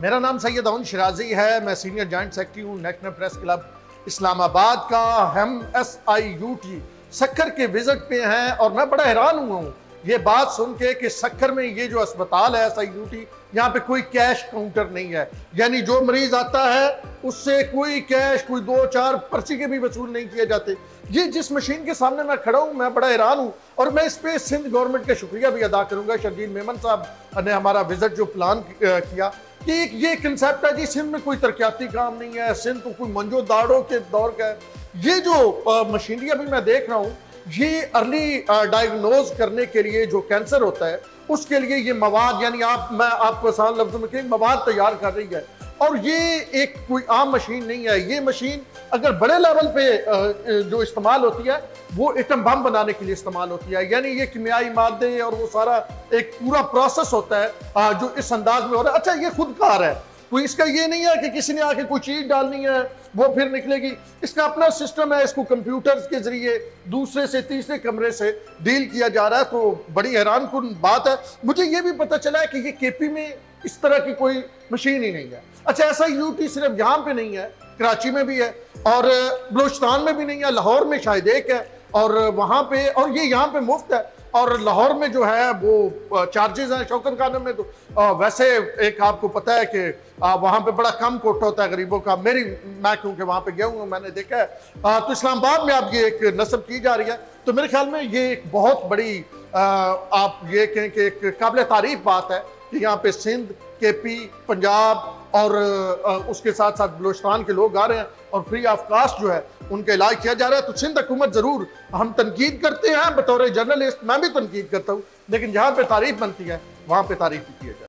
मेरा नाम सैयद अवन शिराजी है। मैं सीनियर जॉइंट सेक्रेटरी हूँ नेशनल प्रेस क्लब इस्लामाबाद का। हम SIUT सक्खर के विजिट पे हैं और मैं बड़ा हैरान हुआ हूँ ये बात सुन के कि सक्खर में ये जो अस्पताल है SIUT, यहाँ पे कोई कैश काउंटर नहीं है। यानी जो मरीज आता है उससे कोई कैश, कोई 2-4 पर्ची के भी वसूल नहीं किए जाते। ये जिस मशीन के सामने मैं खड़ा हूँ मैं बड़ा हैरान हूँ और मैं इस पे सिंध गवर्नमेंट का शुक्रिया भी अदा करूंगा। शर्जील मेमन साहब ने हमारा विजिट जो प्लान किया कि ये कंसेप्ट है जी, सिंध में कोई तरक्याती काम नहीं है, सिंध तो कोई मंजो दाड़ों के दौर का है। ये जो मशीनरी अभी मैं देख रहा हूँ ये अर्ली डायग्नोज करने के लिए जो कैंसर होता है उसके लिए ये मवाद, यानी मैं आपको आसान लफ्जों में कहीं मवाद तैयार कर रही है। और ये एक कोई आम मशीन नहीं है। ये मशीन अगर बड़े लेवल पे जो इस्तेमाल होती है वो एटम बम बनाने के लिए इस्तेमाल होती है। यानी ये किमियाई मादे और वो सारा एक पूरा प्रोसेस होता है जो इस अंदाज में हो रहा है। अच्छा, ये खुदकार है, कोई इसका ये नहीं है कि किसी ने आके कोई चीज डालनी है वो फिर निकलेगी। इसका अपना सिस्टम है, इसको कंप्यूटर्स के जरिए दूसरे से तीसरे कमरे से डील किया जा रहा है। तो बड़ी हैरानकुन बात है। मुझे ये भी पता चला है कि ये KP में इस तरह की कोई मशीन ही नहीं है। अच्छा, SIUT सिर्फ यहाँ पे नहीं है, कराची में भी है और बलूचिस्तान में भी नहीं है, लाहौर में शायद एक है और वहाँ पे, और ये यहाँ पे मुफ्त है। और लाहौर में जो है वो चार्जेस हैं। शौकत खानम में तो वैसे एक आपको पता है कि वहाँ पे बड़ा कम कोटा होता है गरीबों का। मैं क्योंकि वहाँ पे गया हूँ, मैंने देखा है। तो इस्लामाबाद में अब ये एक नस्ब की जा रही है। तो मेरे ख्याल में ये एक बहुत बड़ी आप ये कहें कि एक काबिल तारीफ बात है कि यहाँ पे सिंध, KP, पंजाब और उसके साथ साथ बलूचिस्तान के लोग आ रहे हैं और फ्री ऑफ कास्ट जो है उनका इलाज किया जा रहा है। तो सिंध हुकूमत जरूर, हम तनकीद करते हैं बतौर जर्नलिस्ट, मैं भी तनकीद करता हूँ, लेकिन जहाँ पे तारीफ बनती है वहाँ पे तारीफ की जाए।